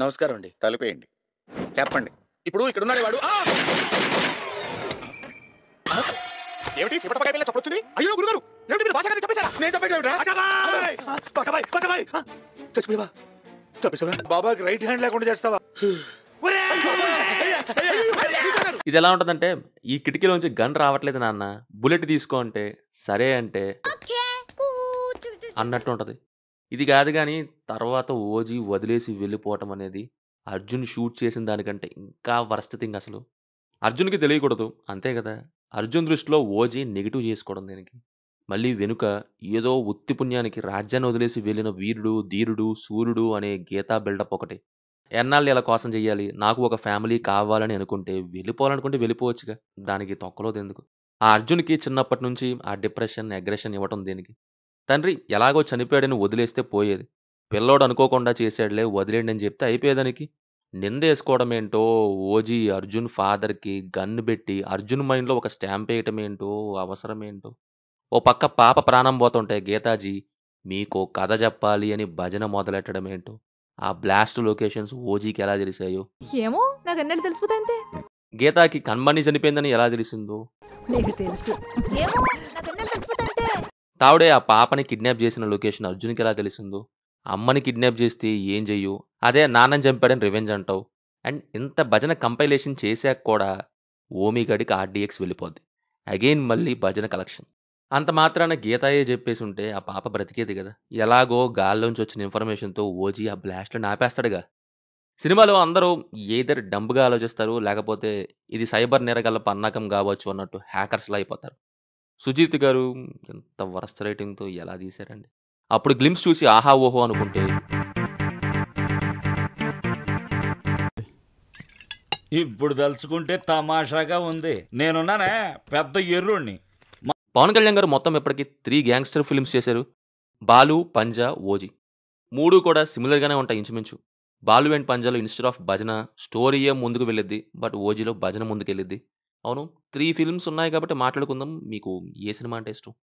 నమస్కారం అండి. తలుపేయండి. చెప్పండి. ఇప్పుడు ఇక్కడ ఉన్నాడు వాడు. ఏమిటి సిపటపకాయ పిల్ల చప్పుడొచ్చింది? అయ్యో గురుగారు, ఏమిటి మీరు భాషగారిని చంపేశారా? నేను చెప్పేటా చచ్చిపోయావా? చంపేశావా? బాబాకి రైట్ హ్యాండ్ లేకుండా చేస్తావా? ఇది ఎలా ఉంటదంటే, ఈ కిటికీలోంచి గన్ రావట్లేదు నాన్న, బుల్లెట్ తీసుకో అంటే సరే అంటే అన్నట్టు ఉంటది. ఇది కాదు కానీ తర్వాత ఓజీ వదిలేసి వెళ్ళిపోవటం అనేది అర్జున్ షూట్ చేసిన దానికంటే ఇంకా వరస్ట్ థింగ్ అసలు. అర్జున్కి తెలియకూడదు అంతే కదా. అర్జున్ దృష్టిలో ఓజీ నెగిటివ్ చేసుకోవడం దీనికి. మళ్ళీ వెనుక ఏదో ఉత్తి పుణ్యానికి రాజ్యాన్ని వదిలేసి వెళ్ళిన వీరుడు, ధీరుడు, సూర్యుడు అనే గీతా బిల్డప్ ఒకటి. ఎన్నాళ్ళు ఇలా కోసం చెయ్యాలి, నాకు ఒక ఫ్యామిలీ కావాలని అనుకుంటే వెళ్ళిపోవాలనుకుంటే వెళ్ళిపోవచ్చుగా, దానికి తొక్కలోది ఎందుకు. ఆ అర్జున్కి చిన్నప్పటి నుంచి ఆ డిప్రెషన్, అగ్రెషన్ ఇవ్వటం దేనికి. తండ్రి ఎలాగో చనిపోయాడని వదిలేస్తే పోయేది. పిల్లోడు అనుకోకుండా చేశాడులే వదిలేండి అని చెప్తే అయిపోయేదానికి. నిందేసుకోవడం ఏంటో, ఓజీ అర్జున్ ఫాదర్కి గన్ను పెట్టి అర్జున్ మైండ్లో ఒక స్టాంప్ వేయటం ఏంటో, అవసరం ఏంటో. ఓ పక్క పాప ప్రాణం పోతుంటే గీతాజీ మీకు కథ చెప్పాలి అని భజన మొదలెట్టడం ఏంటో. ఆ బ్లాస్ట్ లొకేషన్స్ ఓజీకి ఎలా తెలిసాయో. ఏమో నాకు అన్నట్టు తెలిసిపోతాయంతే. గీతాకి కన్మణి చనిపోయిందని ఎలా తెలిసిందో. నీకు తెలుసు. ఏమో నాకు అన్నట్టు తెలిసిపోతాయంతే. తావుడే ఆ పాపని కిడ్నాప్ చేసిన లొకేషన్ అర్జున్కి ఎలా తెలిసిందో. అమ్మని కిడ్నాప్ చేస్తే ఏం చెయ్యు, అదే నాన్నని చంపాడని రివెంజ్ అంటావు. అండ్ ఇంత భజన కంపైలేషన్ చేశాక కూడా ఓమిగడికి ఆర్డీఎక్స్ వెళ్ళిపోద్ది. అగైన్ మళ్ళీ భజన కలెక్షన్. అంత మాత్రాన గీతాయే చెప్పేసి ఉంటే ఆ పాప బ్రతికేది కదా. ఎలాగో గాల్లోంచి వచ్చిన ఇన్ఫర్మేషన్తో ఓజీ ఆ బ్లాస్ట్ని ఆపేస్తాడుగా. సినిమాలో అందరూ ఏదర్ డంబ్గా ఆలోచిస్తారు, లేకపోతే ఇది సైబర్ నేరగాళ్ళ పన్నాకం కావచ్చు అన్నట్టు హ్యాకర్స్లా అయిపోతారు. సుజీత్ గారు ఎంత వరస్ట్ రైటింగ్తో ఎలా తీశారండి. అప్పుడు గ్లిమ్స్ చూసి ఆహా ఓహో అనుకుంటే ఇప్పుడు తలుచుకుంటే తమాషాగా ఉంది. నేనున్నానే పెద్ద ఎర్రుణ్ణి. పవన్ కళ్యాణ్ గారు మొత్తం ఇప్పటికి 3 గ్యాంగ్స్టర్ ఫిల్మ్స్ చేశారు. బాలు, పంజా, ఓజీ. 3 కూడా సిమిలర్గానే ఉంటాయి ఇంచుమించు. బాలు అండ్ పంజాలో ఇన్స్టెడ్ ఆఫ్ భజన స్టోరీయే ముందుకు వెళ్ళిద్ది, బట్ ఓజీలో భజన ముందుకు వెళ్ళిద్ది. అవును, 3 ఫిల్మ్స్ ఉన్నాయి కాబట్టి మాట్లాడుకుందాం. మీకు ఏ సినిమా అంటే ఇష్టం?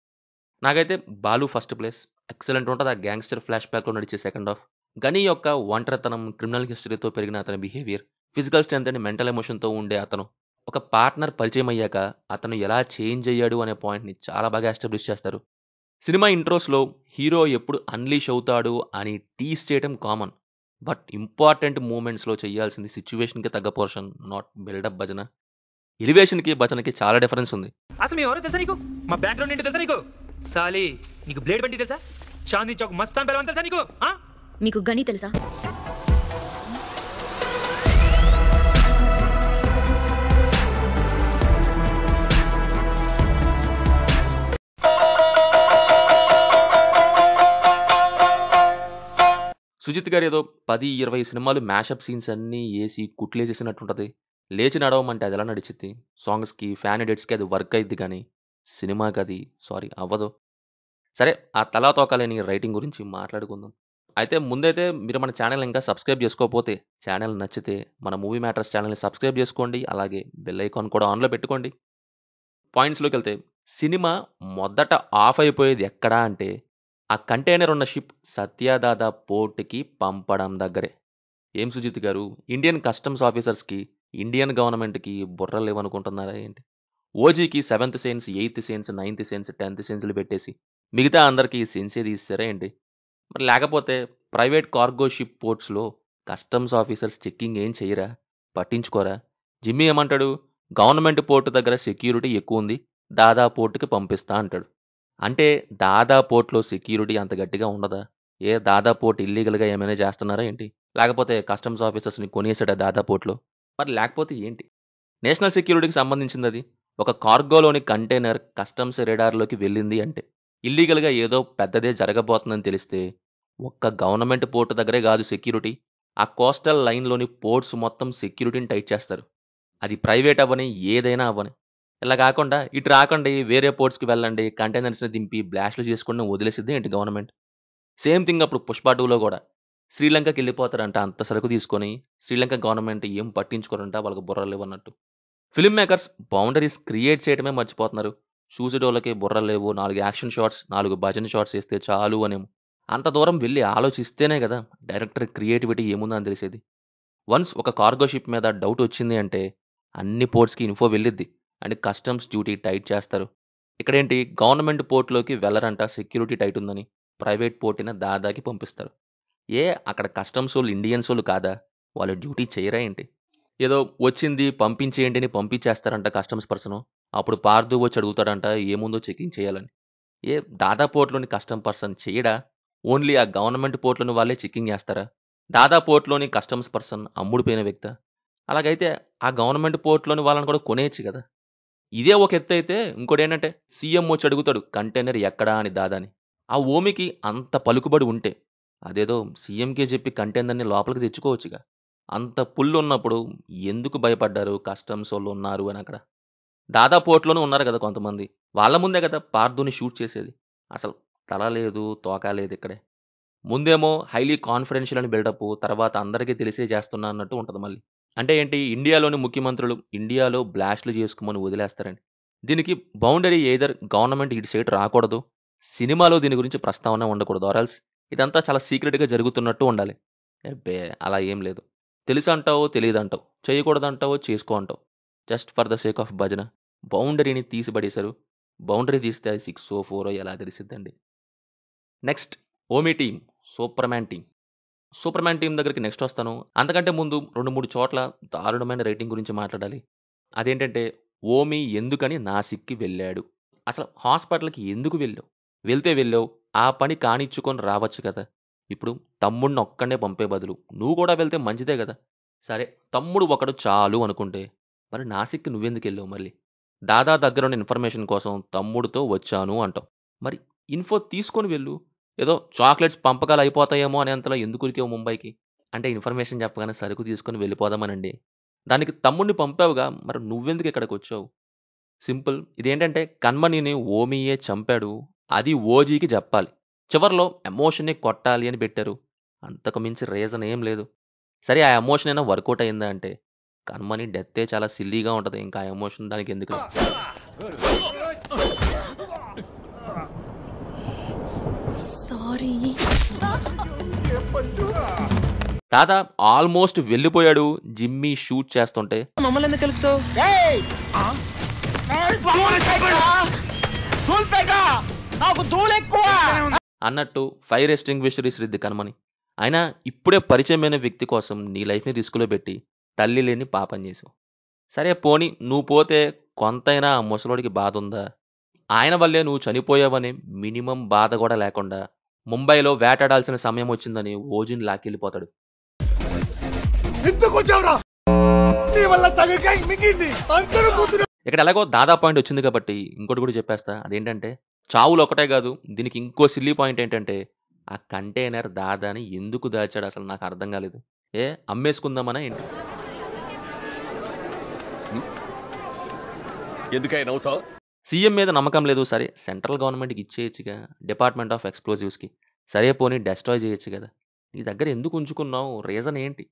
నాకైతే బాలు ఫస్ట్ ప్లేస్. ఎక్సలెంట్ ఉంటుంది ఆ గ్యాంగ్స్టర్ ఫ్లాష్ బ్యాక్లో నడిచే సెకండ్ హాఫ్. గని యొక్క ఒంటరితనం, క్రిమినల్ హిస్టరీతో పెరిగిన అతని behaviour, physical strength and mental ఎమోషన్తో ఉండే అతను ఒక పార్ట్నర్ పరిచయం అయ్యాక అతను ఎలా చేంజ్ అయ్యాడు అనే పాయింట్ని చాలా బాగా ఎస్టాబ్లిష్ చేస్తారు. సినిమా ఇంట్రోస్లో హీరో ఎప్పుడు అన్లీష్ అవుతాడు అని టీస్ చేయడం కామన్, బట్ ఇంపార్టెంట్ మూమెంట్స్లో చేయాల్సింది సిచ్యువేషన్కి తగ్గ పోర్షన్, నాట్ బిల్డప్ భజన. ఎలివేషన్కి భజనకి చాలా డిఫరెన్స్ ఉంది. అసలు మేము ఎవరో తెలుసా నీకు? మా బ్యాక్గ్రౌండ్ ఏంటి తెలుసా నీకు? సాలి నీకు బ్లేడ్ బండి తెలుసా? చాందీ చౌక్ మస్తాన్ బెలవన్ తెలుసా నీకు? మీకు గని తెలుసా? సుజిత్ గారు ఏదో 10-20 సినిమాలు మ్యాషప్ సీన్స్ అన్నీ వేసి కుట్లేసేసినట్టుంటది. లేచి నడవమంటే అది ఎలా నడిచిద్ది? సాంగ్స్కి, ఫ్యాన్ ఎడిట్స్కి అది వర్క్ అయింది కానీ సినిమాకి అది అవ్వదు. సరే, ఆ తలా తోకాలేని రైటింగ్ గురించి మాట్లాడుకుందాం. అయితే ముందైతే మీరు మన ఛానల్ ఇంకా సబ్స్క్రైబ్ చేసుకోకపోతే, ఛానల్ నచ్చితే మన మూవీ మ్యాటర్స్ ఛానల్ని సబ్స్క్రైబ్ చేసుకోండి, అలాగే బెల్ ఐకాన్ కూడా ఆన్లో పెట్టుకోండి. పాయింట్స్లోకి వెళ్తే, సినిమా మొదట ఆఫ్ అయిపోయేది ఎక్కడా అంటే ఆ కంటైనర్ ఉన్న షిప్ సత్యదాదా పోర్ట్కి పంపడం దగ్గరే. ఏం సుజిత్ గారు, ఇండియన్ కస్టమ్స్ ఆఫీసర్స్కి, ఇండియన్ గవర్నమెంట్కి బుర్రలు లేవనుకుంటున్నారా ఏంటి? ఓజీకి 7th sense, 8th sense, 9th sense, 10th సెన్స్లు పెట్టేసి మిగతా అందరికీ సెన్సే తీస్తారా ఏంటి? మరి లేకపోతే ప్రైవేట్ కార్గో షిప్ పోర్ట్స్లో కస్టమ్స్ ఆఫీసర్స్ చెక్కింగ్ ఏం చేయరా? పట్టించుకోరా? జిమ్మీ ఏమంటాడు? గవర్నమెంట్ పోర్టు దగ్గర సెక్యూరిటీ ఎక్కువ ఉంది, దాదా పోర్టుకి పంపిస్తా అంటాడు. అంటే దాదా పోర్ట్లో సెక్యూరిటీ అంత గట్టిగా ఉండదా? ఏ దాదా పోర్ట్ ఇల్లీగల్గా ఏమైనా చేస్తున్నారా ఏంటి? లేకపోతే కస్టమ్స్ ఆఫీసర్స్ని కొనేసాడా దాదా పోర్ట్లో? మరి లేకపోతే ఏంటి? నేషనల్ సెక్యూరిటీకి సంబంధించింది అది. ఒక కార్గోలోని కంటైనర్ కస్టమ్స్ రేడార్లోకి వెళ్ళింది అంటే ఇల్లీగల్గా ఏదో పెద్దదే జరగబోతుందని తెలిస్తే ఒక్క గవర్నమెంట్ పోర్టు దగ్గరే కాదు సెక్యూరిటీ, ఆ కోస్టల్ లైన్లోని పోర్ట్స్ మొత్తం సెక్యూరిటీని టైట్ చేస్తారు. అది ప్రైవేట్ అవ్వని, ఏదైనా అవ్వని. ఇలా కాకుండా ఇటు రాకండి, వేరే పోర్ట్స్కి వెళ్ళండి, కంటైనర్స్ని దింపి బ్లాస్ట్లు చేసుకుని వదిలేసిద్ది ఏంటి గవర్నమెంట్? సేమ్ థింగ్ అప్పుడు పుష్ప 2లో కూడా శ్రీలంకకి వెళ్ళిపోతారంట అంత సరుకు తీసుకొని. శ్రీలంక గవర్నమెంట్ ఏం పట్టించుకోరంట, వాళ్ళకి బుర్రలు లేవు అన్నట్టు. ఫిల్మ్ మేకర్స్ బౌండరీస్ క్రియేట్ చేయడమే మర్చిపోతున్నారు. చూసేటోళ్ళకి బుర్రలు లేవు, 4 యాక్షన్ షాట్స్, 4 భజన షాట్స్ వేస్తే చాలు అనేమో. అంత దూరం వెళ్ళి ఆలోచిస్తేనే కదా డైరెక్టర్ క్రియేటివిటీ ఏముందని తెలిసేది. వన్స్ ఒక కార్గో షిప్ మీద డౌట్ వచ్చింది అంటే అన్ని పోర్ట్స్కి ఇన్ఫో వెళ్ళిద్ది అండ్ కస్టమ్స్ డ్యూటీ టైట్ చేస్తారు. ఇక్కడేంటి గవర్నమెంట్ పోర్ట్లోకి వెళ్ళరంట, సెక్యూరిటీ టైట్ ఉందని ప్రైవేట్ పోర్టిన దాదాకి పంపిస్తారు. అక్కడ కస్టమ్స్ వాళ్ళు ఇండియన్స్ వాళ్ళు కాదా? వాళ్ళు డ్యూటీ చేయరా ఏంటి? ఏదో వచ్చింది పంపించేయండి అని పంపించేస్తారంట కస్టమ్స్ పర్సన్. అప్పుడు పార్దు వచ్చి అడుగుతాడంట ఏముందో చెకింగ్ చేయాలని. దాదా పోర్ట్లోని కస్టమ్ పర్సన్ చేయడా? ఓన్లీ ఆ గవర్నమెంట్ పోర్ట్లోని వాళ్ళే చెకింగ్ చేస్తారా? దాదా పోర్ట్లోని కస్టమ్స్ పర్సన్ అమ్ముడిపోయిన వ్యక్తి. అలాగైతే ఆ గవర్నమెంట్ పోర్ట్లోని వాళ్ళని కూడా కొనేయచ్చు కదా. ఇదే ఒక ఎత్తు అయితే ఇంకోటి ఏంటంటే సీఎం వచ్చి అడుగుతాడు కంటైనర్ ఎక్కడా అని దాదాని. ఆ ఓమికి అంత పలుకుబడి ఉంటే అదేదో సీఎంకే చెప్పి కంటైనర్ని లోపలికి తెచ్చుకోవచ్చుగా. అంత పుల్లు ఉన్నప్పుడు ఎందుకు భయపడ్డారు కస్టమ్స్ వాళ్ళు ఉన్నారు అని? అక్కడ దాదా పోర్ట్లోనే ఉన్నారు కదా కొంతమంది, వాళ్ళ ముందే కదా పార్దుని షూట్ చేసేది. అసలు తల లేదు తోక లేదు ఇక్కడే. ముందేమో హైలీ కాన్ఫిడెన్షియల్ అని బిల్డప్, తర్వాత అందరికీ తెలిసే చేస్తున్నా అన్నట్టు ఉంటుంది మళ్ళీ. అంటే ఏంటి, ఇండియాలోని ముఖ్యమంత్రులు ఇండియాలో బ్లాస్ట్లు చేసుకోమని వదిలేస్తారండి. దీనికి బౌండరీ ఏదర్ గవర్నమెంట్ ఇటు సైడ్ రాకూడదు, సినిమాలో దీని గురించి ప్రస్తావన ఉండకూడదు, ఆర్ఎల్స్ ఇదంతా చాలా సీక్రెట్గా జరుగుతున్నట్టు ఉండాలి. అలా ఏం లేదు. తెలుసు అంటావో తెలియదు అంటావు, చేయకూడదంటావో చేసుకో అంటావు. Just for the sake of భజన బౌండరీని తీసిపడేశారు. బౌండరీ తీస్తే అది 6 or 4 ఎలా తెలిసిద్దండి. Next Omi team, Superman team. Superman team దగ్గరికి నెక్స్ట్ వస్తాను. అంతకంటే ముందు 2-3 చోట్ల దారుణమైన రేటింగ్ గురించి మాట్లాడాలి. అదేంటంటే ఓమీ ఎందుకని నాసిక్కి వెళ్ళాడు? అసలు హాస్పిటల్కి ఎందుకు వెళ్ళావు? వెళ్ళావు ఆ పని కానిచ్చుకొని రావచ్చు కదా. ఇప్పుడు తమ్ముడిని ఒక్కడే పంపే బదులు నువ్వు కూడా వెళ్తే మంచిదే కదా. సరే తమ్ముడు ఒకడు చాలు అనుకుంటే మరి నాసిక్కి నువ్వెందుకు వెళ్ళావు? మళ్ళీ దాదా దగ్గర ఉన్న ఇన్ఫర్మేషన్ కోసం తమ్ముడితో వచ్చాను అంటావు. మరి ఇన్ఫో తీసుకొని వెళ్ళు. ఏదో చాక్లెట్స్ పంపకాలు అయిపోతాయేమో అనేంతలో ఎందుకు ఉరికేవు ముంబైకి? అంటే ఇన్ఫర్మేషన్ చెప్పగానే సరుకు తీసుకొని వెళ్ళిపోదామనండి. దానికి తమ్ముడిని పంపావుగా, మరి నువ్వెందుకు ఇక్కడికి వచ్చావు? సింపుల్. ఇదేంటంటే కన్మణిని ఓమీయే చంపాడు, అది ఓజీకి చెప్పాలి. చివర్లో ఎమోషన్ని కొట్టాలి అని పెట్టారు. అంతకు మించి రీజన్ ఏం లేదు. సరే ఆ ఎమోషన్ అయినా వర్కౌట్ అయిందా అంటే కన్మణి డెత్తే చాలా సిల్లీగా ఉంటుంది. ఇంకా ఆ ఎమోషన్ దానికి ఎందుకు? సారీ. తాత ఆల్మోస్ట్ వెళ్ళిపోయాడు. జిమ్మీ షూట్ చేస్తుంటే మమ్మల్ని ఎందుకు కలుపుతావు? అన్నట్టు ఫైర్ ఎస్టింగ్విషర్ ఇసిరిద్ది కన్మణి. అయినా ఇప్పుడే పరిచయమైన వ్యక్తి కోసం నీ లైఫ్ని రిస్కులో పెట్టి తల్లి లేని పాపం చేసావు. సరే పోనీ నువ్వు పోతే కొంతైనా ఆ ముసలోడికి బాధ ఉందా? ఆయన వల్లే నువ్వు చనిపోయావని మినిమం బాధ కూడా లేకుండా ముంబైలో వేటాడాల్సిన సమయం వచ్చిందని ఓజీని లాక్కెళ్ళిపోతాడు. ఇక్కడ ఎలాగో దాదా పాయింట్ వచ్చింది కాబట్టి ఇంకోటి కూడా చెప్పేస్తా. అదేంటంటే చావులు ఒకటే కాదు, దీనికి ఇంకో సిల్లీ పాయింట్ ఏంటంటే ఆ కంటైనర్ దాదాని ఎందుకు దాచాడు అసలు నాకు అర్థం కాలేదు. అమ్మేసుకుందామనా ఏంటి? ఎందుకై నవ్వుతావు? సీఎం మీద నమ్మకం లేదు, సరే సెంట్రల్ గవర్నమెంట్కి ఇచ్చేయచ్చుగా, డిపార్ట్మెంట్ ఆఫ్ ఎక్స్ప్లోజివ్స్కి. సరే పోనీ డెస్ట్రాయ్ చేయొచ్చు కదా. నీ దగ్గర ఎందుకు ఉంచుకున్నావు? రీజన్ ఏంటి?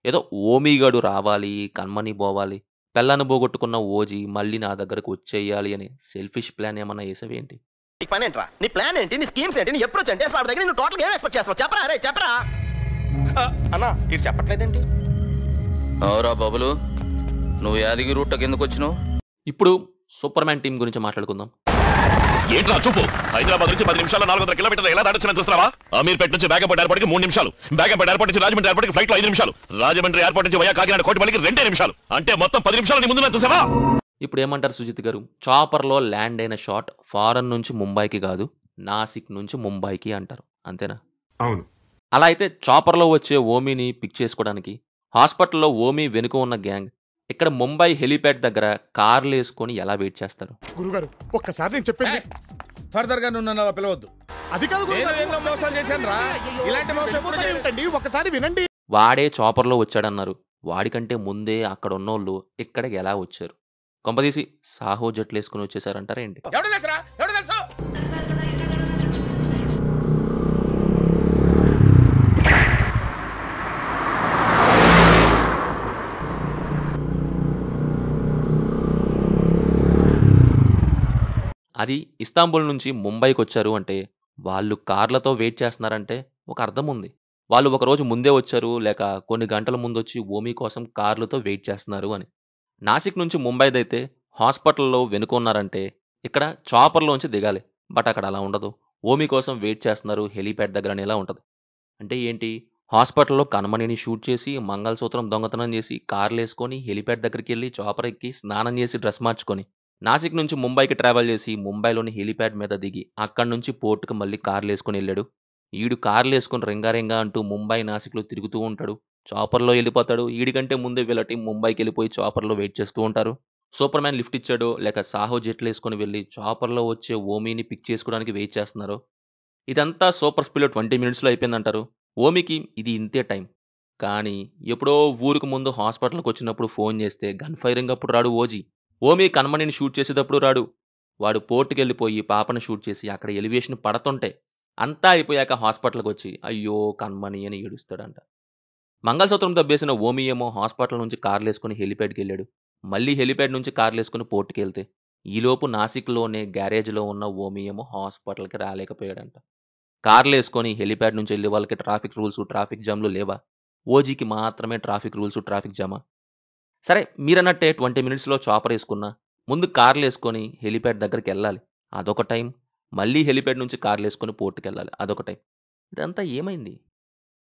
ఏదో ఓమీగాడు రావాలి, కన్మణి పోవాలి, పెళ్ళాన్ని పోగొట్టుకున్న ఓజీ మళ్ళీ నా దగ్గరకు వచ్చేయాలి అని సెల్ఫిష్ ప్లాన్ ఏమన్నా వేసావేంటి? నీ పని ఏంట్రా? నీ ప్లాన్ ఏంటి? నీ స్కీమ్స్ ఏంటి? నీ అప్రోచ్ ఏంటి? అసలు దగ్గర నువ్వు టోటల్ ఏం ఎక్స్పెక్ట్ చేస్తావు? చెప్పరా రే చెప్పరా. అన్నా ఇది చెప్పట్లేదేంటి? అవురా బాబులు, నువ్వు యాదగిరి రూట్కి ఎందుకు వచ్చినావు? ఇప్పుడు సూపర్మ్యాన్ టీం గురించి మాట్లాడుకుందాం. ఏంట్రా చూపు? హైదరాబాద్ నుంచి 10 నిమిషాల్లో 400 కిలోమీటర్లు ఎలా దాటొచ్చినా చూస్తావా? అమీర్పేట నుంచి బేగంపేట ఎయిర్పోర్ట్కి 3 నిమిషాలు, బేగంపేట ఎయిర్పోర్ట్ నుంచి రాజమండ్రి ఎయిర్పోర్ట్కి ఫ్లైట్లో 5 నిమిషాలు, రాజమండ్రి ఎయిర్పోర్ట్ నుంచి వయా కాకినాడ కోటిపల్లికి 2 నిమిషాలు. అంటే మొత్తం 10 నిమిషాలు నీ ముందు చూసావా? ఇప్పుడు ఏమంటారు సుజిత్ గారు? చాపర్లో ల్యాండ్ అయిన షాట్ ఫారెన్ నుంచి ముంబైకి కాదు, నాసిక్ నుంచి ముంబైకి అంటారు, అంతేనా? అవును. అలా అయితే చాపర్లో వచ్చే ఓమీని పిక్ చేసుకోవడానికి హాస్పిటల్లో ఓమీ వెనుక ఉన్న గ్యాంగ్ ఇక్కడ ముంబై హెలిప్యాడ్ దగ్గర కార్లు వేసుకొని ఎలా వెయిట్ చేస్తారు? గురుగారు ఒక్కసారి నేను చెప్పేది ఫర్దర్ గా నువ్వు నన్ను అలా పిలవద్దు. అది కాదు గురుగారు. ఎన్నో మోసాలు చేశాను రా. ఇలాంటి మోసం ఎప్పుడు ఏంటండి? ఒక్కసారి వినండి. వాడే చాపర్లో వచ్చాడన్నారు. వాడికంటే ముందే అక్కడ ఉన్నోళ్ళు ఇక్కడికి ఎలా వచ్చారు? కొంపదీసి సాహో జట్లు వేసుకుని వచ్చేసారంటారా ఏంటి? ఎవడు తెలుసురా? ఎవడు తెలుసు? అది ఇస్తాంబుల్ నుంచి ముంబైకి వచ్చారు అంటే వాళ్ళు కార్లతో వెయిట్ చేస్తున్నారంటే ఒక అర్థం ఉంది. వాళ్ళు ఒకరోజు ముందే వచ్చారు లేక కొన్ని గంటల ముందు వచ్చి ఓమీ కోసం కార్లతో వెయిట్ చేస్తున్నారు అని. నాసిక్ నుంచి ముంబైదైతే హాస్పిటల్లో వెనుకున్నారంటే ఇక్కడ చాపర్లోంచి దిగాలి. బట్ అక్కడ అలా ఉండదు. ఓమీ కోసం వెయిట్ చేస్తున్నారు హెలీప్యాడ్ దగ్గర అనేలా ఉంటుంది. అంటే ఏంటి, హాస్పిటల్లో కనమణిని షూట్ చేసి మంగళసూత్రం దొంగతనం చేసి కార్లు వేసుకొని హెలీప్యాడ్ దగ్గరికి వెళ్ళి చాపర్ ఎక్కి స్నానం చేసి డ్రెస్ మార్చుకొని నాసిక్ నుంచి ముంబైకి ట్రావెల్ చేసి ముంబైలోని హెలీప్యాడ్ మీద దిగి అక్కడి నుంచి పోర్టుకు మళ్ళీ కార్లు వేసుకొని వెళ్ళాడు. ఈడు కార్లు వేసుకుని రింగారింగా అంటూ ముంబై నాసిక్లో తిరుగుతూ ఉంటాడు. చాపర్లో వెళ్ళిపోతాడు. ఈడికంటే ముందే వీళ్ళ టీం ముంబైకి వెళ్ళిపోయి చాపర్లో వెయిట్ చేస్తూ ఉంటారు. సూపర్ మ్యాన్ లిఫ్ట్ ఇచ్చాడో లేక సాహో జెట్లు వేసుకొని వెళ్ళి చాపర్లో వచ్చే ఓమీని పిక్ చేసుకోవడానికి వెయిట్ చేస్తున్నారు. ఇదంతా సూపర్ స్పీడ్లో 20 మినిట్స్లో అయిపోయిందంటారు. ఓమీకి ఇది ఇంతే టైం. కానీ ఎప్పుడో ఊరికి ముందు హాస్పిటల్కి వచ్చినప్పుడు ఫోన్ చేస్తే గన్ ఫైరింగ్ అప్పుడు రాడు ఓజీ. ఓమీ కన్మణిని షూట్ చేసేటప్పుడు రాడు. వాడు పోర్టుకి వెళ్ళిపోయి పాపను షూట్ చేసి అక్కడ ఎలివేషన్ పడుతుంటే అంతా అయిపోయాక హాస్పిటల్కి వచ్చి అయ్యో కన్మణి అని ఏడుస్తాడంట. మంగళసూత్రం దబ్బేసిన ఓమీ ఏమో హాస్పిటల్ నుంచి కార్లు వేసుకుని హెలిప్యాడ్కి వెళ్ళాడు. మళ్ళీ హెలిప్యాడ్ నుంచి కార్లు వేసుకుని పోర్టుకి వెళ్తే ఈలోపు నాసిక్లోనే గ్యారేజ్లో ఉన్న ఓమీ ఏమో హాస్పిటల్కి రాలేకపోయాడంట. కార్లు వేసుకొని హెలిప్యాడ్ నుంచి వెళ్ళే వాళ్ళకి ట్రాఫిక్ రూల్స్ ట్రాఫిక్ జామ్లు లేవా? ఓజీకి మాత్రమే ట్రాఫిక్ రూల్స్ ట్రాఫిక్ జామా? సరే మీరన్నట్టే 20 మినిట్స్లో చాపర్ వేసుకున్నా ముందు కార్లు వేసుకొని హెలిప్యాడ్ దగ్గరికి వెళ్ళాలి, అదొక టైం. మళ్ళీ హెలిప్యాడ్ నుంచి కార్లు వేసుకొని పోర్టుకి వెళ్ళాలి, అదొక టైం. ఇదంతా ఏమైంది?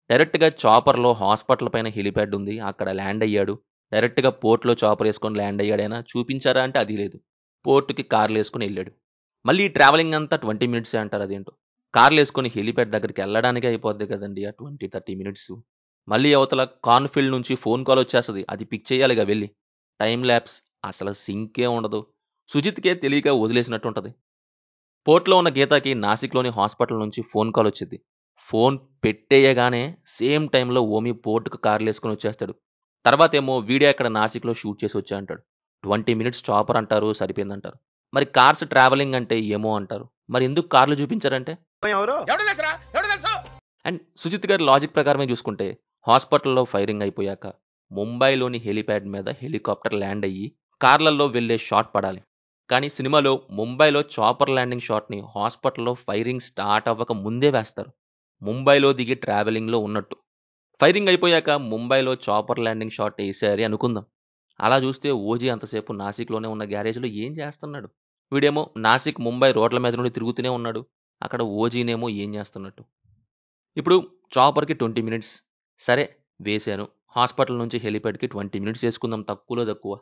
డైరెక్ట్గా చాపర్లో హాస్పిటల్ పైన హెలిప్యాడ్ ఉంది, అక్కడ ల్యాండ్ అయ్యాడు. డైరెక్ట్గా పోర్ట్లో చాపర్ వేసుకొని ల్యాండ్ అయ్యాడైనా చూపించారా అంటే అది లేదు. పోర్టుకి కార్లు వేసుకొని వెళ్ళాడు. మళ్ళీ ట్రావెలింగ్ అంతా 20 మినిట్సే అంటారు. అదేంటో కార్లు వేసుకొని హెలిప్యాడ్ దగ్గరికి వెళ్ళడానికి అయిపోద్ది కదండి ఆ 20-30 మినిట్స్. మళ్ళీ అవతల కార్న్ఫీల్డ్ నుంచి ఫోన్ కాల్ వచ్చేస్తుంది, అది పిక్ చేయాలిగా వెళ్ళి. టైం ల్యాప్స్ అసలు సింకే ఉండదు. సుజిత్కే తెలియక వదిలేసినట్టు ఉంటుంది. పోర్ట్లో ఉన్న గీతాకి నాసిక్లోని హాస్పిటల్ నుంచి ఫోన్ కాల్ వచ్చింది. ఫోన్ పెట్టేయగానే సేమ్ టైంలో ఓమీ పోర్టుకు కార్లు వేసుకొని వచ్చేస్తాడు. తర్వాత ఏమో వీడియో అక్కడ నాసిక్లో షూట్ చేసి వచ్చా అంటాడు. 20 మినిట్స్ చాపర్ అంటారు, సరిపోయిందంటారు. మరి కార్స్ ట్రావెలింగ్ అంటే ఏమో అంటారు. మరి ఎందుకు కార్లు చూపించారంటే అండ్ సుజిత్ గారి లాజిక్ ప్రకారమే చూసుకుంటే హాస్పిటల్లో ఫైరింగ్ అయిపోయాక ముంబైలోని హెలిప్యాడ్ మీద హెలికాప్టర్ ల్యాండ్ అయ్యి కార్లలో వెళ్లే షాట్ పడాలి. కానీ సినిమాలో ముంబైలో చాపర్ ల్యాండింగ్ షాట్ని హాస్పిటల్లో ఫైరింగ్ స్టార్ట్ అవ్వక ముందే వేస్తారు, ముంబైలో దిగి ట్రావెలింగ్లో ఉన్నట్టు. ఫైరింగ్ అయిపోయాక ముంబైలో చాపర్ ల్యాండింగ్ షాట్ వేసారి అనుకుందాం. అలా చూస్తే ఓజీ అంతసేపు నాసిక్లోనే ఉన్న గ్యారేజ్లో ఏం చేస్తున్నాడు? వీడేమో నాసిక్ ముంబై రోడ్ల మీద నుండి తిరుగుతూనే ఉన్నాడు. అక్కడ ఓజీనేమో ఏం చేస్తున్నట్టు? ఇప్పుడు చాపర్కి 20 మినిట్స్ సరే వేశాను. హాస్పిటల్ నుంచి హెలిప్యాడ్కి 20 మినిట్స్ వేసుకుందాం, తక్కువలో తక్కువ.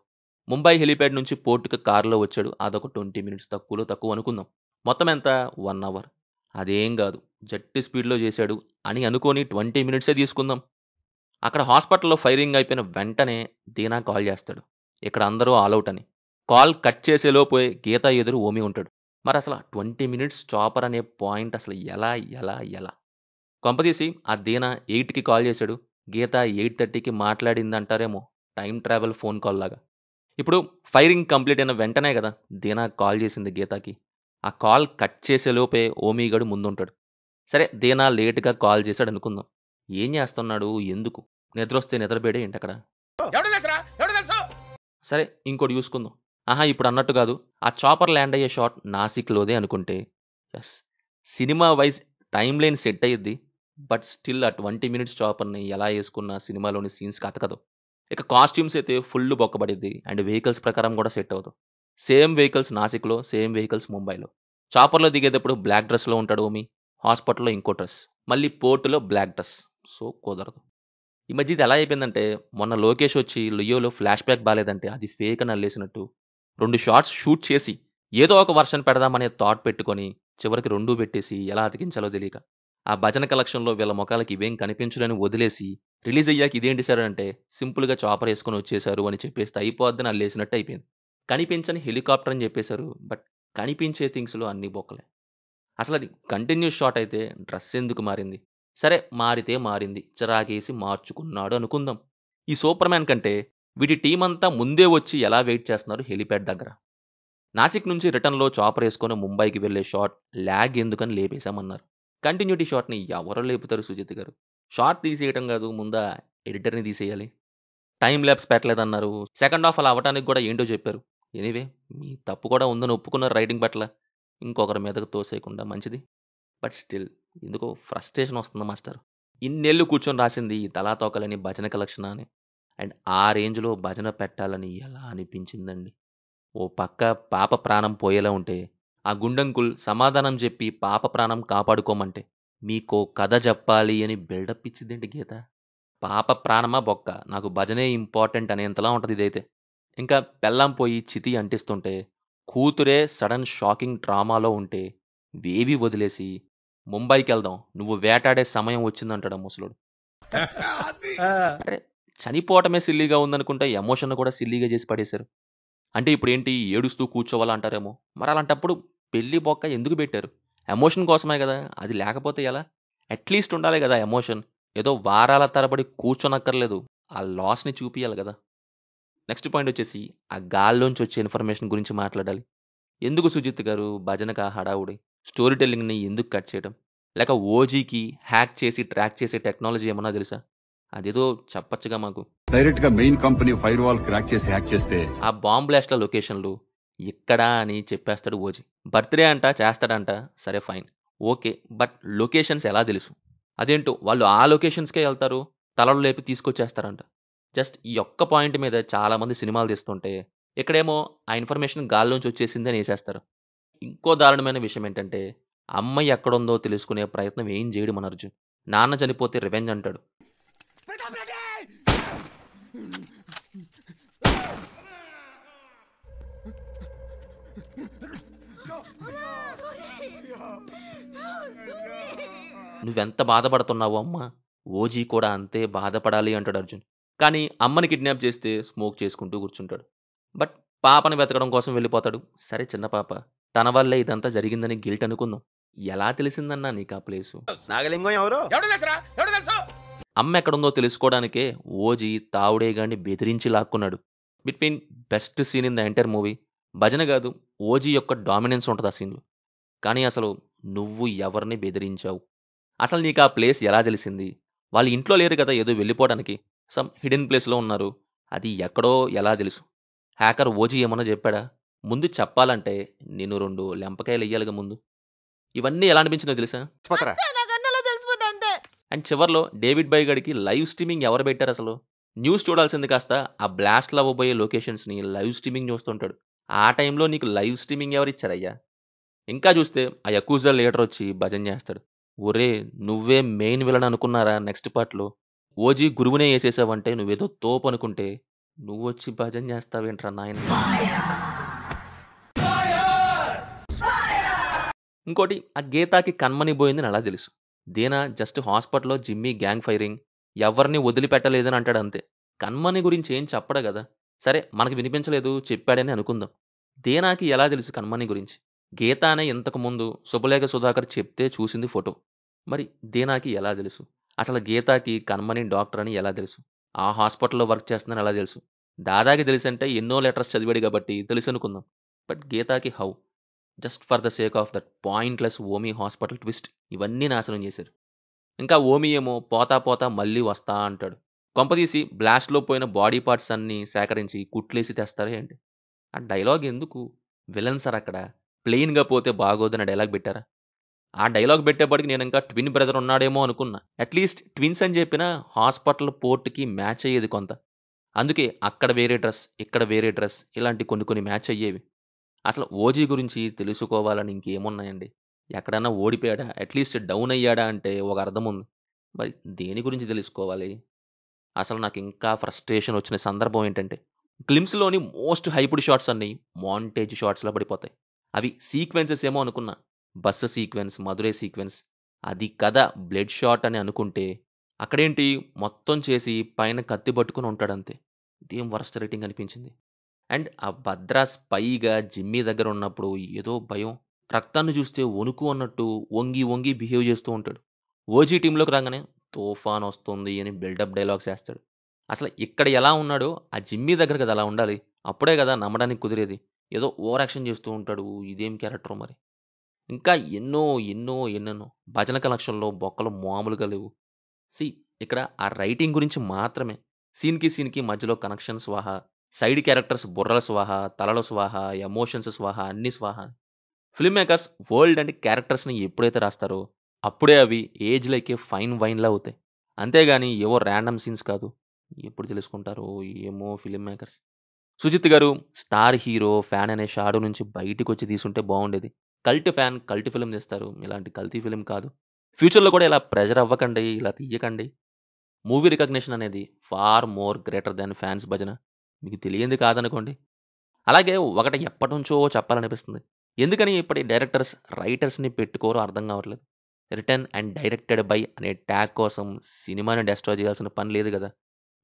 ముంబై హెలిప్యాడ్ నుంచి పోర్టుకి కారులో వచ్చాడు, అదొక 20 మినిట్స్ తక్కువలో తక్కువ అనుకుందాం. మొత్తం ఎంత? 1 అవర్. అదేం కాదు, జట్టి స్పీడ్లో చేశాడు అని అనుకొని 20 మినిట్సే తీసుకుందాం. అక్కడ హాస్పిటల్లో ఫైరింగ్ అయిపోయిన వెంటనే దీనా కాల్ చేస్తాడు, ఇక్కడ అందరూ ఆల్అవుట్ అని. కాల్ కట్ చేసేలోపే గీత ఎదురు ఓమీ ఉంటాడు. మరి అసలు 20 మినిట్స్ చాపర్ అనే పాయింట్ అసలు ఎలా ఎలా ఎలా? కొంపదీసి ఆ దీనా 8కి కాల్ చేశాడు, గీత 8:30కి మాట్లాడిందంటారేమో, టైం ట్రావెల్ ఫోన్ కాల్ లాగా. ఇప్పుడు ఫైరింగ్ కంప్లీట్ అయిన వెంటనే కదా దీనా కాల్ చేసింది గీతాకి. ఆ కాల్ కట్ చేసేలోపే ఓమీగడు ముందుంటాడు. సరే దీనా లేటుగా కాల్ చేశాడు అనుకుందాం. ఏం చేస్తున్నాడు? ఎందుకు? నిద్రొస్తే నిద్రపోయాడే ఏంటి అక్కడ? సరే ఇంకోటి చూసుకుందాం. ఆహా ఇప్పుడు అన్నట్టు కాదు, ఆ చాపర్ ల్యాండ్ అయ్యే షాట్ నాసిక్లోదే అనుకుంటే yes, cinema wise time line set అయ్యిద్ది. బట్ స్టిల్ ఆ 20 మినిట్స్ చాపర్ని ఎలా వేసుకున్న సినిమాలోని సీన్స్కి అతకదు. ఇక కాస్ట్యూమ్స్ అయితే ఫుల్ బొక్కబడిద్ది అండ్ వెహికల్స్ ప్రకారం కూడా సెట్ అవుతుంది. సేమ్ వెహికల్స్ నాసిక్లో, సేమ్ వెహికల్స్ ముంబైలో. చాపర్లో దిగేటప్పుడు బ్లాక్ డ్రెస్లో ఉంటాడు ఓమీ, హాస్పిటల్లో ఇంకో డ్రెస్, మళ్ళీ పోర్టులో బ్లాక్ డ్రెస్. సో కుదరదు. ఈ మధ్య ఇది ఎలా అయిపోయిందంటే, మొన్న లోకేష్ వచ్చి లియోలో ఫ్లాష్ బ్యాక్ బాలేదంటే అది ఫేక్ అని అల్లేసినట్టు 2 షార్ట్స్ షూట్ చేసి ఏదో ఒక వర్షన్ పెడదామనే థాట్ పెట్టుకొని చివరికి 2 పెట్టేసి ఎలా అతికించాలో తెలియక ఆ భజన కలెక్షన్లో వీళ్ళ ముఖాలకి ఇవేం కనిపించలేని వదిలేసి రిలీజ్ అయ్యాక ఇదేంటి సార్ అంటే సింపుల్గా చాపర్ వేసుకొని వచ్చేసారు అని చెప్పేస్తే అయిపోద్దని అల్లేసినట్టు అయిపోయింది. కనిపించని హెలికాప్టర్ అని చెప్పేశారు, బట్ కనిపించే థింగ్స్లో అన్ని బొక్కలే. అసలు అది కంటిన్యూస్ షాట్ అయితే డ్రెస్ ఎందుకు మారింది? సరే మారితే మారింది, చిరాకేసి మార్చుకున్నాడు అనుకుందాం. ఈ సూపర్ మ్యాన్ కంటే వీటి టీం అంతా ముందే వచ్చి ఎలా వెయిట్ చేస్తున్నారు హెలిప్యాడ్ దగ్గర. నాసిక్ నుంచి రిటర్న్లో చాపర్ వేసుకొని ముంబైకి వెళ్లే షాట్ ల్యాగ్ ఎందుకని లేపేశామన్నారు. కంటిన్యూటీ షాట్ని ఎవరో లేపుతారు సుజిత్ గారు? షార్ట్ తీసేయటం కాదు, ముందా ఎడిటర్ని తీసేయాలి. టైం ల్యాబ్స్ పెట్టలేదన్నారు, సెకండ్ హాఫ్ అలా అవ్వటానికి కూడా ఏంటో చెప్పారు. ఎనీవే మీ తప్పు కూడా ఉందని ఒప్పుకున్నారు రైటింగ్ పట్ల, ఇంకొకరి మీదకు తోసేయకుండా మంచిది. బట్ స్టిల్ ఎందుకో ఫ్రస్ట్రేషన్ వస్తుంది మాస్టర్. ఇన్నేళ్ళు కూర్చొని రాసింది ఈ తలాతోకలని భజన కలెక్షన్ అని. అండ్ ఆ రేంజ్లో భజన పెట్టాలని ఎలా అనిపించిందండి. ఓ పక్క పాప ప్రాణం పోయేలా ఉంటే ఆ గుండంకుల్ సమాధానం చెప్పి పాప ప్రాణం కాపాడుకోమంటే మీకో కథ చెప్పాలి అని బిల్డప్ ఇచ్చిద్దేంటి గీత. పాప ప్రాణమా బొక్క, నాకు భజనే ఇంపార్టెంట్ అనేంతలా ఉంటుంది ఇదైతే. ఇంకా పెళ్ళాం పోయి చితి అంటిస్తుంటే కూతురే సడన్ షాకింగ్ డ్రామాలో ఉంటే వేవి వదిలేసి ముంబైకి వెళ్దాం, నువ్వు వేటాడే సమయం వచ్చిందంటాడు ముసలుడు. అరే చనిపోవటమే సిల్లీగా ఉందనుకుంటే ఎమోషన్ కూడా సిల్లీగా చేసి పడేశారు. అంటే ఇప్పుడు ఏంటి ఏడుస్తూ కూర్చోవాలా అంటారేమో. మరి అలాంటప్పుడు పెళ్లి బొక్క ఎందుకు పెట్టారు? ఎమోషన్ కోసమే కదా. అది లేకపోతే ఎలా? అట్లీస్ట్ ఉండాలి కదా ఎమోషన్. ఏదో వారాల తరబడి కూర్చోనక్కర్లేదు, ఆ లాస్ని చూపియాలి కదా. నెక్స్ట్ పాయింట్ వచ్చేసి ఆ గాల్లోంచి వచ్చే ఇన్ఫర్మేషన్ గురించి మాట్లాడాలి. ఎందుకు సుజిత్ గారు భజనకు ఆ హడావుడి? స్టోరీ టెల్లింగ్ని ఎందుకు కట్ చేయడం? లేక ఓజీకి హ్యాక్ చేసి ట్రాక్ చేసే టెక్నాలజీ ఏమన్నా తెలుసా? అదేదో చెప్పచ్చుగా మాకు. డైరెక్ట్ గా main company fire wall crack చేసి హ్యాక్ చేస్తే ఆ బాంబ్ బ్లాస్ట్ల లొకేషన్లు ఇక్కడా అని చెప్పేస్తాడు ఓజీ. బర్త్డే అంట చేస్తాడంట, సరే ఫైన్ ఓకే, బట్ లొకేషన్స్ ఎలా తెలుసు? అదేంటో వాళ్ళు ఆ లొకేషన్స్కే వెళ్తారు, తలలు లేపి తీసుకొచ్చేస్తారంట. జస్ట్ ఈ ఒక్క పాయింట్ మీద చాలామంది సినిమాలు తీస్తుంటే ఇక్కడేమో ఆ ఇన్ఫర్మేషన్ గాల్లోంచి వచ్చేసింది అని వేసేస్తారు. ఇంకో దారుణమైన విషయం ఏంటంటే అమ్మాయి ఎక్కడుందో తెలుసుకునే ప్రయత్నం ఏం చేయడు మన అర్జున్. నాన్న చనిపోతే రివెంజ్ అంటాడు. నువ్వెంత బాధపడుతున్నావో అమ్మా, ఓజీ కూడా అంతే బాధపడాలి అంటాడు అర్జున్. కానీ అమ్మని కిడ్నాప్ చేస్తే స్మోక్ చేసుకుంటూ కూర్చుంటాడు. బట్ పాపని వెతకడం కోసం వెళ్ళిపోతాడు. సరే చిన్న పాప, తన వల్లే ఇదంతా జరిగిందని గిల్ట్ అనుకుందాం. ఎలా తెలిసిందన్నా నీకు ఆ ప్లేసు? నాగలింగం ఎవరు? అమ్మ ఎక్కడుందో తెలుసుకోవడానికే ఓజీ తావుడేగాన్ని బెదిరించి లాక్కున్నాడు. Between best scene in the entire movie. భజన కాదు, ఓజీ యొక్క డామినెన్స్ ఉంటుంది ఆ సీన్లో. కానీ అసలు నువ్వు ఎవరిని బెదిరించావు? అసలు నీకు ఆ ప్లేస్ ఎలా తెలిసింది? వాళ్ళు ఇంట్లో లేరు కదా ఏదో వెళ్ళిపోవడానికి, సమ్ హిడెన్ ప్లేస్లో ఉన్నారు. అది ఎక్కడో ఎలా తెలుసు? హ్యాకర్ ఓజీ ఏమన్నా చెప్పాడా? ముందు చెప్పాలంటే నేను 2 లెంపకాయలు వెయ్యాలిగా ముందు. ఇవన్నీ ఎలా అనిపించిందో తెలుసా? అండ్ చివర్లో డేవిడ్ బై గడికి లైవ్ స్ట్రీమింగ్ ఎవరు పెట్టారు అసలు? న్యూస్ చూడాల్సింది కాస్త ఆ బ్లాస్ట్లో అవ్వబోయే లొకేషన్స్ని లైవ్ స్ట్రీమింగ్ చూస్తుంటాడు. ఆ టైంలో నీకు లైవ్ స్ట్రీమింగ్ ఎవరు ఇచ్చారయ్యా? ఇంకా చూస్తే ఆ యకూజా లీడర్ వచ్చి భజన చేస్తాడు. ఒరే నువ్వే మెయిన్ విలన్ అనుకున్నారా నెక్స్ట్ పార్ట్లో? ఓజీ గురువునే వేసేసావంటే నువ్వేదో తోపు అనుకుంటే నువ్వు వచ్చి భజన చేస్తావేంట్రా నాయన. ఇంకోటి ఆ గీతాకి కన్మని పోయిందని అలా తెలుసు. దేనా జస్ట్ హాస్పిటల్లో జిమ్మీ గ్యాంగ్ ఫైరింగ్, ఎవరిని వదిలిపెట్టలేదని అంటాడు అంతే. కన్మని గురించి ఏం చెప్పడు కదా. సరే మనకు వినిపించలేదు చెప్పాడని అనుకుందాం. దేనాకి ఎలా తెలుసు కన్మని గురించి? గీతానే ఇంతకు ముందు శుభలేఖ సుధాకర్ చెప్తే చూసింది ఫోటో. మరి దేనాకి ఎలా తెలుసు? అసలు గీతాకి కన్మని డాక్టర్ అని ఎలా తెలుసు? ఆ హాస్పిటల్లో వర్క్ చేస్తుందని ఎలా తెలుసు? దాదాకి తెలిసంటే ఎన్నో లెటర్స్ చదివాడు కాబట్టి తెలుసు అనుకుందాం. బట్ గీతాకి how? Just for the sake of that pointless Omi hospital twist ఇవన్నీ నాశనం చేశారు. ఇంకా ఓమీ ఏమో పోతా పోతా మళ్ళీ వస్తా అంటాడు. కొంపదీసి బ్లాస్ట్లో పోయిన బాడీ పార్ట్స్ అన్నీ సేకరించి కుట్లేసి తెస్తారే ఏంటి? ఆ డైలాగ్ ఎందుకు? విలన్ సార్ అక్కడ ప్లెయిన్గా పోతే బాగోదని డైలాగ్ పెట్టారా? ఆ డైలాగ్ పెట్టేప్పటికి నేను ఇంకా ట్విన్ బ్రదర్ ఉన్నాడేమో అనుకున్నా. అట్లీస్ట్ ట్విన్స్ అని చెప్పిన హాస్పిటల్ పోర్ట్కి మ్యాచ్ అయ్యేది కొంత. అందుకే అక్కడ వేరే డ్రెస్ ఇక్కడ వేరే డ్రెస్ ఇలాంటి కొన్ని మ్యాచ్ అయ్యేవి. అసలు ఓజీ గురించి తెలుసుకోవాలని ఇంకేమున్నాయండి? ఎక్కడన్నా ఓడిపోయాడా, అట్లీస్ట్ డౌన్ అయ్యాడా అంటే ఒక అర్థం ఉంది. మరి దేని గురించి తెలుసుకోవాలి? అసలు నాకు ఇంకా ఫ్రస్ట్రేషన్ వచ్చిన సందర్భం ఏంటంటే గ్లిమ్స్లోని మోస్ట్ హైపుడ్ షాట్స్ అన్నీ మాంటేజ్ షాట్స్లో పడిపోతాయి. అవి సీక్వెన్సెస్ ఏమో అనుకున్నా, బస్సు సీక్వెన్స్, మధురై సీక్వెన్స్, అది కథ బ్లడ్ షాట్ అని అనుకుంటే అక్కడేంటి మొత్తం చేసి పైన కత్తి పట్టుకుని ఉంటాడంతే. ఇదేం వరస్ట్ రేటింగ్ అనిపించింది. అండ్ ఆ భద్రా స్పైగా జిమ్మీ దగ్గర ఉన్నప్పుడు ఏదో భయం, రక్తాన్ని చూస్తే వణుకు అన్నట్టు వంగి వంగి బిహేవ్ చేస్తూ ఉంటాడు. ఓజీ టీంలోకి రాగానే తుఫాన్ వస్తుంది అని బిల్డప్ డైలాగ్స్ వేస్తాడు. అసలు ఇక్కడ ఎలా ఉన్నాడో ఆ జిమ్మీ దగ్గర కదా అలా ఉండాలి. అప్పుడే కదా నమ్మడానికి కుదిరేది. ఏదో ఓవర్ యాక్షన్ చేస్తూ ఉంటాడు. ఇదేం క్యారెక్టర్ మరి? ఇంకా ఎన్నెన్నో భజన కలెక్షన్లో బొక్కలు మామూలుగా లేవు. ఇక్కడ ఆ రైటింగ్ గురించి మాత్రమే. సీన్కి మధ్యలో కనెక్షన్ స్వాహ, సైడ్ క్యారెక్టర్స్ బుర్రల స్వాహ, తలల స్వాహ, ఎమోషన్స్ స్వాహ, అన్ని స్వాహ. ఫిల్మ్ మేకర్స్ వరల్డ్ అండ్ క్యారెక్టర్స్ని ఎప్పుడైతే రాస్తారో అప్పుడే అవి ఏజ్ లైకే ఫైన్ వైన్లా అవుతాయి. అంతేగాని ఏవో ర్యాండమ్ సీన్స్ కాదు. ఎప్పుడు తెలుసుకుంటారో ఏమో film makers. Sujith garu star hero fan అనే షాడో నుంచి బయటకు వచ్చి తీసుంటే బాగుండేది. కల్ట్ ఫ్యాన్ కల్ట్ ఫిలిం తీస్తారు, ఇలాంటి కల్తీ ఫిలిం కాదు. ఫ్యూచర్లో కూడా ఇలా ప్రెజర్ అవ్వకండి, ఇలా తీయకండి. మూవీ రికగ్నిషన్ అనేది far more greater than fans భజన. మీకు తెలియంది కాదనుకోండి. అలాగే ఒకటి ఎప్పటి నుంచో చెప్పాలనిపిస్తుంది. ఎందుకని ఇప్పటి డైరెక్టర్స్ రైటర్స్ని పెట్టుకోరో అర్థం కావట్లేదు. రిటర్న్ అండ్ డైరెక్టెడ్ బై అనే ట్యాగ్ కోసం సినిమాని డెస్ట్రాయ్ చేయాల్సిన పని లేదు కదా.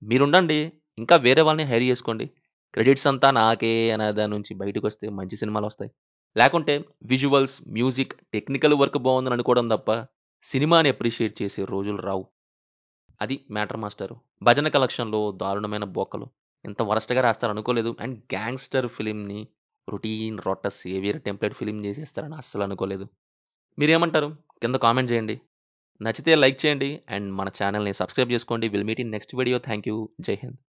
మీరుండండి, ఇంకా వేరే వాళ్ళని హైర్ చేసుకోండి. క్రెడిట్స్ అంతా నాకే అనే దాని నుంచి బయటకు వస్తే మంచి సినిమాలు వస్తాయి. లేకుంటే విజువల్స్, మ్యూజిక్, టెక్నికల్ వర్క్ బాగుందని అనుకోవడం తప్ప సినిమాని అప్రిషియేట్ చేసే రోజులు రావు. అది మ్యాటర్ మాస్టర్. భజన కలెక్షన్లో దారుణమైన బొక్కలు ఇంత వరస్ట్గా రాస్తారు అనుకోలేదు. అండ్ గ్యాంగ్స్టర్ ఫిలింని రొటీన్ రొట్ట సేవియర్ టెంప్లెట్ ఫిలిం చేసేస్తారని అస్సలు అనుకోలేదు. మీరేమంటారు? కింద కామెంట్ చేయండి. నచ్చితే లైక్ చేయండి అండ్ మన ఛానల్ని సబ్స్క్రైబ్ చేసుకోండి. Will meet in next video. Thank you. జై హింద్.